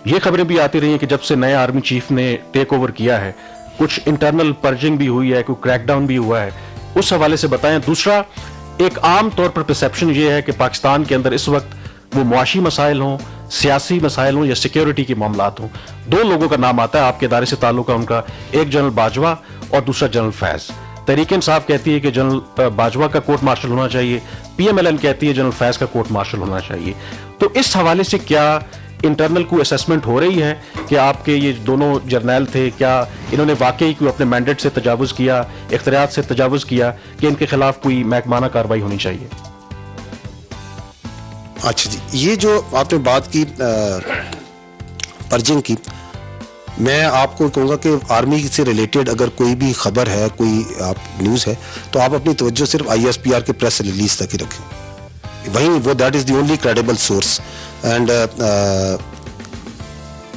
ये खबरें भी आती रही हैं कि जब से नए आर्मी चीफ ने टेक ओवर किया है, कुछ इंटरनल पर्जिंग भी हुई है, कोई क्रैकडाउन भी हुआ है, उस हवाले से बताएं। दूसरा, एक आम तौर पर परसेप्शन ये है कि पाकिस्तान के अंदर इस वक्त वो मुआशी मसाइल हों, सियासी मसाइल हों या सिक्योरिटी के मामलात हों, दो लोगों का नाम आता है आपके इदारे से ताल्लुक है उनका, एक जनरल बाजवा और दूसरा जनरल फैज। तहरीक-ए-इंसाफ कहती है कि जनरल बाजवा का कोर्ट मार्शल होना चाहिए, PMLN कहती है जनरल फैज का कोर्ट मार्शल होना चाहिए। तो इस हवाले से क्या इंटरनल कोई असेसमेंट हो रही है कि आपके ये दोनों जर्नैल थे, क्या इन्होंने वाकई कोई अपने मैंडेट से तजावुज किया, इख्तियारात से तजावुज किया कि इनके खिलाफ कोई महकमाना कार्रवाई होनी चाहिए? अच्छा जी, ये जो आपने बात की पर्जिंग की, मैं आपको कहूँगा कि आर्मी से रिलेटेड अगर कोई भी खबर है, कोई आप न्यूज़ है, तो आप अपनी तवज्जो सिर्फ ISPR के प्रेस रिलीज तक ही रखें। वहीं वो that is the only credible source. And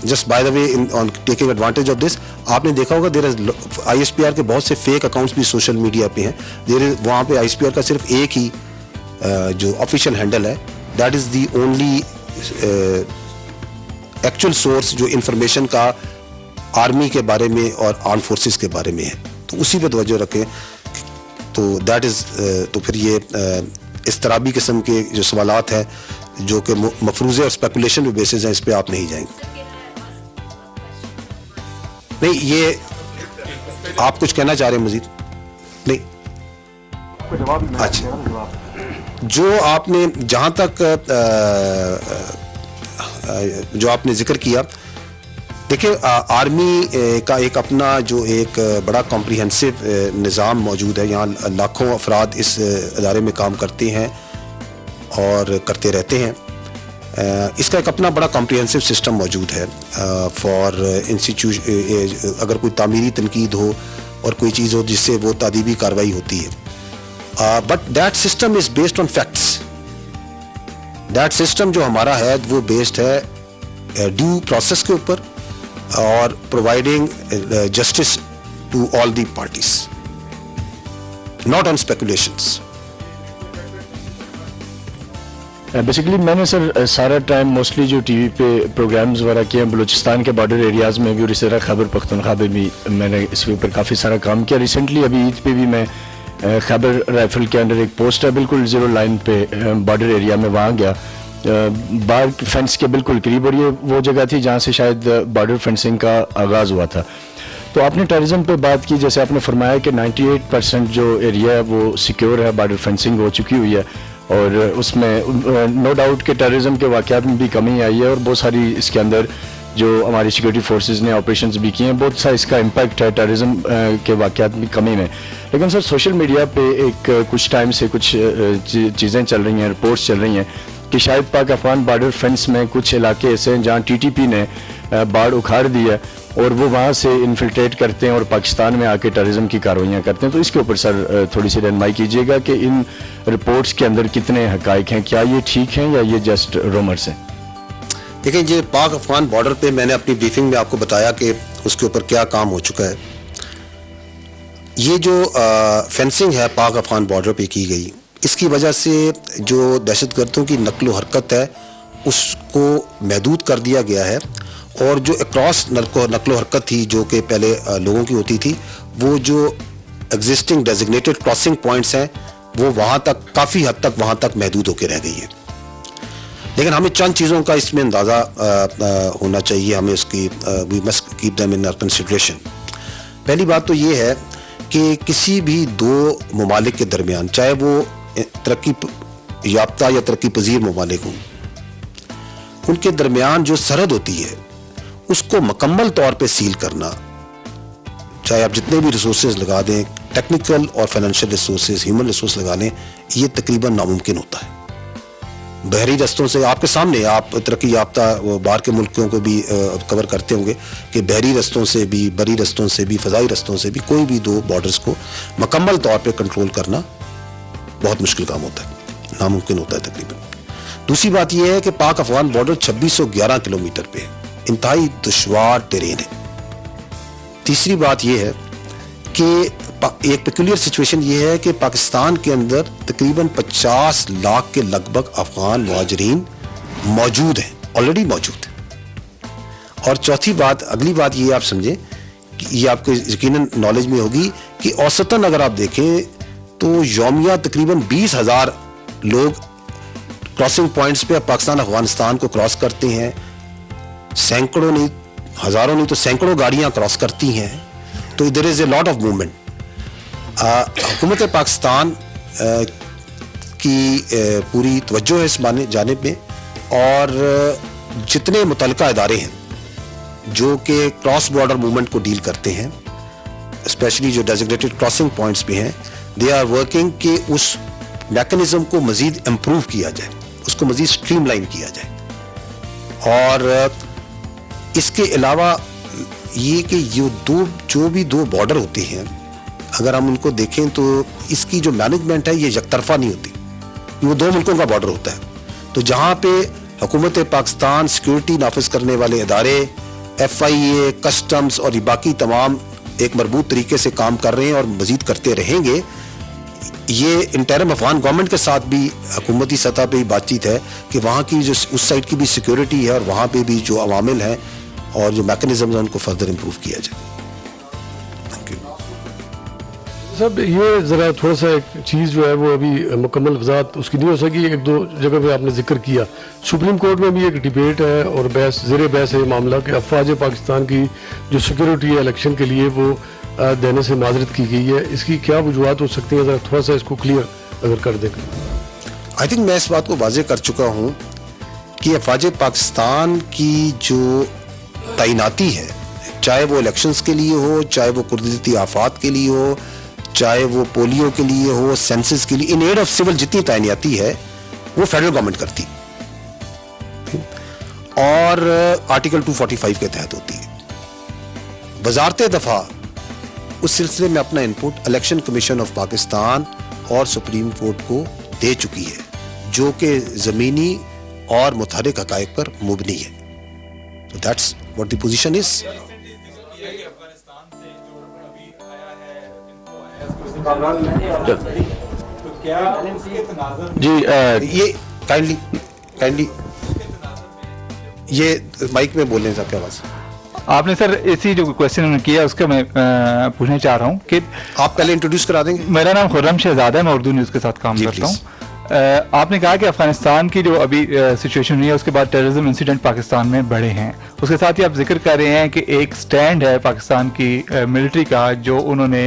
just by the way on taking advantage of this, आपने देखा होगा देयर इज ISPR के बहुत से फेक अकाउंट्स भी सोशल मीडिया पे हैं। देयर इज वहाँ पे ISPR का सिर्फ एक ही जो ऑफिशियल हैंडल है, that is the only actual source जो इंफॉर्मेशन का आर्मी के बारे में और आर्म फोर्सेस के बारे में है। तो उसी पे तवज्जो रखें। तो दैट इज़ तो फिर ये इस तरह किस्म के जो सवालात हैं जो कि मफरूज़े और स्पेकुलेशन पे बेसिस हैं, इस पे आप नहीं जाएंगे। नहीं, ये आप कुछ कहना चाह रहे हैं मजीद? नहीं, अच्छा, जो आपने जहाँ तक जो आपने जिक्र किया, देखिए आर्मी का एक अपना जो एक बड़ा कॉम्प्रिहेंसिव निज़ाम मौजूद है। यहाँ लाखों अफराद इस अदारे में काम करते हैं और करते रहते हैं। इसका एक अपना बड़ा कॉम्प्रिहेंसिव सिस्टम मौजूद है फॉर इंस्टीट्यूशन। अगर कोई तामीरी तनकीद हो और कोई चीज़ हो जिससे वो तादीबी कार्रवाई होती है, but that system is based on facts. That system जो हमारा है वो बेस्ड है ड्यू प्रोसेस के ऊपर और providing justice to all the parties, not on speculations. Basically मैंने सर सारा टाइम मोस्टली जो TV पे प्रोग्राम्स वगैरह किए हैं बलूचिस्तान के बॉर्डर एरियाज़ में भी, और इस तरह खैबर पख्तूनख्वा में भी मैंने इसके ऊपर काफ़ी सारा काम किया। रिसेंटली अभी ईद पे भी मैं खैबर राइफल के अंडर एक पोस्ट है बिल्कुल ज़ीरो लाइन पे बॉर्डर एरिया में, वहाँ गया बार फेंस के बिल्कुल करीब, और ये वो जगह थी जहाँ से शायद बॉर्डर फेंसिंग का आगाज़ हुआ था। तो आपने टेररिज्म पे बात की, जैसे आपने फरमाया कि 98% जो एरिया है वो सिक्योर है, बॉर्डर फेंसिंग हो चुकी हुई है, और उसमें नो डाउट के टेररिज्म के वाक़यात में भी कमी आई है, और बहुत सारी इसके अंदर जो हमारी सिक्योरिटी फोर्सेस ने ऑपरेशंस भी किए हैं, बहुत सा इसका इम्पैक्ट है टेररिज्म के वाक़यात में कमी में। लेकिन सर सोशल मीडिया पे एक कुछ टाइम से कुछ चीज़ें चल रही हैं, रिपोर्ट्स चल रही हैं कि शायद पाक अफगान बॉर्डर फेंस में कुछ इलाके ऐसे हैं जहाँ TTP ने बाढ़ उखाड़ दी है और वो वहाँ से इन्फिल्ट्रेट करते हैं और पाकिस्तान में आके टेररिज्म की कार्रवाइयाँ करते हैं। तो इसके ऊपर सर थोड़ी सी रहनुमाई कीजिएगा कि इन रिपोर्ट्स के अंदर कितने हकाइक हैं, क्या ये ठीक हैं या ये जस्ट रूमर्स हैं? देखिए, ये पाक अफगान बॉर्डर पे मैंने अपनी ब्रीफिंग में आपको बताया कि उसके ऊपर क्या काम हो चुका है। ये जो फेंसिंग है पाक अफगान बॉर्डर पे की गई, इसकी वजह से जो दहशतगर्दों की नकलो हरकत है उसको महदूद कर दिया गया है, और जो अक्रॉस नकलो हरकत थी जो कि पहले लोगों की होती थी, वो जो एग्जिस्टिंग डेजिग्नेटेड क्रॉसिंग पॉइंट्स हैं वो वहाँ तक काफ़ी हद तक वहाँ तक महदूद होकर रह गई है। लेकिन हमें चंद चीज़ों का इसमें अंदाज़ा होना चाहिए, हमें उसकी we must keep them in our consideration. पहली बात तो ये है कि किसी भी दो ममालिक के दरमियान, चाहे वो तरक्की याफ्ता या तरक्की पजीर ममालिक हों, उनके दरमियान जो सरहद होती है उसको मुकम्मल तौर पे सील करना, चाहे आप जितने भी रिसोर्सेज लगा दें, टेक्निकल और फाइनेंशियल रिसोर्सेज, ह्यूमन रिसोर्स लगाने, ये तकरीबन नामुमकिन होता है। बहरी रस्तों से आपके सामने, आप तरक्की याफ्ता बाहर के मुल्कों को भी कवर करते होंगे कि बहरी रस्तों से भी, बरी रस्तों से भी, फ़ज़ाई रस्तों से भी कोई भी दो बॉर्डर्स को मुकम्मल तौर पे कंट्रोल करना बहुत मुश्किल काम होता है, नामुमकिन होता है तकरीबन। दूसरी बात यह है कि पाक अफगान बॉर्डर 2611 किलोमीटर पे इंतहाई दुश्वार टेरेन है। तीसरी बात यह है कि एक पेक्यूलियर सिचुएशन ये है कि पाकिस्तान के अंदर तकरीबन 50 लाख के लगभग अफगान मुहाजिरीन मौजूद हैं, ऑलरेडी मौजूद हैं। और चौथी बात, अगली बात ये आप समझें कि ये आपको यकीनन नॉलेज में होगी कि औसतन अगर आप देखें तो यौमिया तकरीबन 20,000 लोग क्रॉसिंग पॉइंट्स पे पाकिस्तान अफगानिस्तान को क्रॉस करते हैं। सैकड़ों नहीं, हजारों नहीं तो सैकड़ों गाड़ियां क्रॉस करती हैं। तो there is a lot of movement. हुकूमत पाकिस्तान की पूरी तवज्जो है इस जानिब में, और जितने मुतल्लिका इदारे हैं जो कि क्रॉस बॉर्डर मूवमेंट को डील करते हैं, स्पेशली जो डेजिग्नेटेड क्रॉसिंग पॉइंट्स पे हैं, दे आर वर्किंग कि उस मैकेनिज्म को मजीद इम्प्रूव किया जाए, उसको मजीद स्ट्रीमलाइन किया जाए। और इसके अलावा ये कि जो भी दो बॉर्डर होते हैं, अगर हम उनको देखें तो इसकी जो मैनेजमेंट है ये यकतरफा नहीं होती, वो दो मुल्कों का बॉर्डर होता है। तो जहाँ पे हुकूमत पाकिस्तान सिक्योरिटी नाफिज करने वाले इदारे, FIA, कस्टम्स और बाकी तमाम एक मरबूत तरीके से काम कर रहे हैं और मजीद करते रहेंगे। ये इंटरम अफगान गवर्नमेंट के साथ भी हुकूमती सतह पे ही बातचीत है कि वहाँ की जो उस साइड की भी सिक्योरिटी है और वहाँ पे भी जो अवामिल हैं और जो मैकेनिज्म है उनको फर्दर इम्प्रूव किया जाए। थैंक यू साहब, ये ज़रा थोड़ा सा एक चीज़ जो है वो अभी मुकम्मल वजाहत उसकी नहीं हो सकी। एक दो जगह पे आपने जिक्र किया, सुप्रीम कोर्ट में भी एक डिबेट है और ज़ेर बहस है मामला कि अफवाज पाकिस्तान की जो सिक्योरिटी है इलेक्शन के लिए वो देने से माजरत की गई है। इसकी क्या वजूहत हो सकती है, ज़रा थोड़ा सा इसको क्लियर अगर कर दें। आई थिंक मैं इस बात को वाज़ेह कर चुका हूँ कि अफवाज पाकिस्तान की जो तैनाती है, चाहे वो इलेक्शंस के लिए हो, चाहे वो कुदरती आफात के लिए हो, चाहे वो पोलियो के लिए हो, सेंसस के लिए, इन एड ऑफ सिविल जितनी तैनाती है वो फेडरल गवर्नमेंट करती है और आर्टिकल 245 के तहत होती है। वजारत दफा उस सिलसिले में अपना input election commission of Pakistan और सुप्रीम कोर्ट को दे चुकी है, जो कि जमीनी और मुतहरिक हकायक पर मुबनी है। So that's what the position is. जी ये काइंडली ये माइक में बोलने साहब की आवाज। आपने सर इसी जो क्वेश्चन किया उसका मैं पूछना चाह रहा हूँ कि आप पहले इंट्रोड्यूस करा देंगे। मेरा नाम खुर्रम शहजादा है, मैं उर्दू न्यूज़ के साथ काम करता हूँ। आपने कहा कि अफगानिस्तान की जो अभी सिचुएशन हुई है उसके बाद टेररिज्म इंसिडेंट पाकिस्तान में बढ़े हैं। उसके साथ ही आप जिक्र कर रहे हैं कि एक स्टैंड है पाकिस्तान की मिलिट्री का जो उन्होंने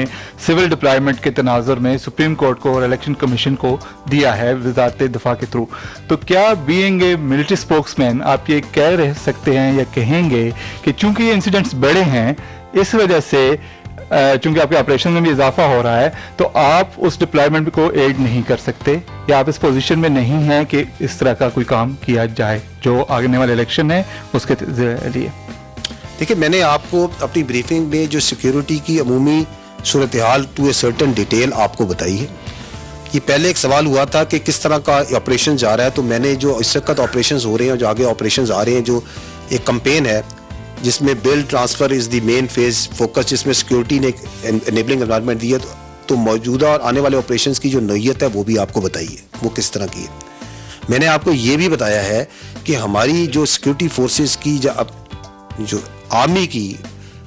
सिविल डिप्लॉयमेंट के तनाजुर में सुप्रीम कोर्ट को और इलेक्शन कमीशन को दिया है वजारत दफा के थ्रू। तो क्या बीइंग ए मिलिट्री स्पोक्समैन आप ये कह रह सकते हैं या कहेंगे कि चूंकि ये इंसिडेंट्स बढ़े हैं इस वजह से चूंकि आपके ऑपरेशन में भी इजाफा हो रहा है तो आप उस डिप्लॉयमेंट को एड नहीं कर सकते, या आप इस पोजीशन में नहीं हैं कि इस तरह का कोई काम किया जाए जो आने वाले इलेक्शन है उसके लिए? देखिए, मैंने आपको अपनी ब्रीफिंग में जो सिक्योरिटी की अमूमी सूरत हाल टू ए सर्टन डिटेल आपको बताई है। कि पहले एक सवाल हुआ था कि किस तरह का ऑपरेशन जा रहा है, तो मैंने जो इस वक्त ऑपरेशन हो रहे हैं, जो आगे ऑपरेशन आ रहे हैं, जो एक कंपेन है जिसमें bill transfer is the main phase focus, जिसमें सिक्योरिटी ने एनेबलिंग एनवायरनमेंट दी है, तो मौजूदा और आने वाले ऑपरेशंस की जो नौयत है वो भी आपको बताई है, वो किस तरह की है। मैंने आपको ये भी बताया है कि हमारी जो सिक्योरिटी फोर्सेस की जो आर्मी की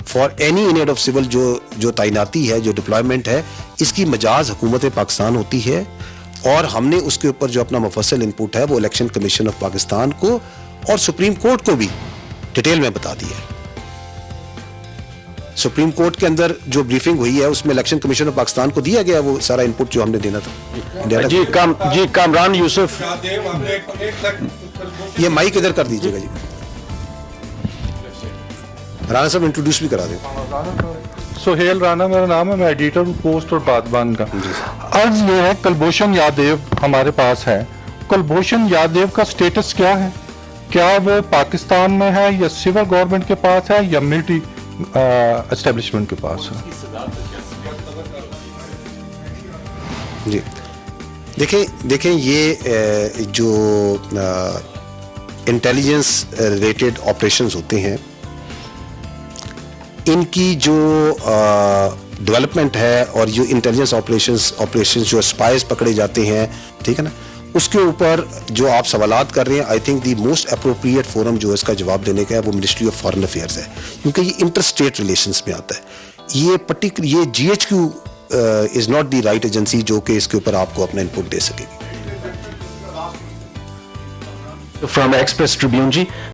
for any in aid of civil जो तैनाती है, जो डिप्लॉयमेंट है, इसकी मजाज हुकूमत पाकिस्तान होती है और हमने उसके ऊपर जो अपना मुफस्सल इनपुट है वो इलेक्शन कमीशन ऑफ पाकिस्तान को और सुप्रीम कोर्ट को भी डिटेल में बता दिया है। सुप्रीम कोर्ट के अंदर जो ब्रीफिंग हुई है उसमें इलेक्शन कमीशन ऑफ पाकिस्तान को दिया गया वो सारा इनपुट जो हमने देना था। जी कामरान यूसुफ, ये माइक इधर कर दीजिएगा जी। राणा साहब इंट्रोड्यूस भी करा दें। सोहेल राणा मेरा नाम है, मैं एडिटर हूँ पोस्ट और बागबान का। अर्ज ये है, कुलभूषण यादव हमारे पास है। कुलभूषण यादव का स्टेटस क्या है? क्या वो पाकिस्तान में है या सिविल गवर्नमेंट के पास है या मिलिट्री एस्टेब्लिशमेंट के पास है? जी देखें ये जो इंटेलिजेंस रिलेटेड ऑपरेशंस होते हैं, इनकी जो डेवलपमेंट है और जो इंटेलिजेंस ऑपरेशंस जो स्पाइस पकड़े जाते हैं, ठीक है ना, उसके ऊपर जो आप सवालात कर रहे हैं, I think the most appropriate forum जो इसका जवाब देने का है वो मिनिस्ट्री ऑफ फॉरेन अफेयर्स है, क्योंकि ये इंटर स्टेट रिलेशंस में आता है। ये GHQ is not the right agency जो कि इसके ऊपर आपको अपना इनपुट दे सकेगी। From express Tribune ji,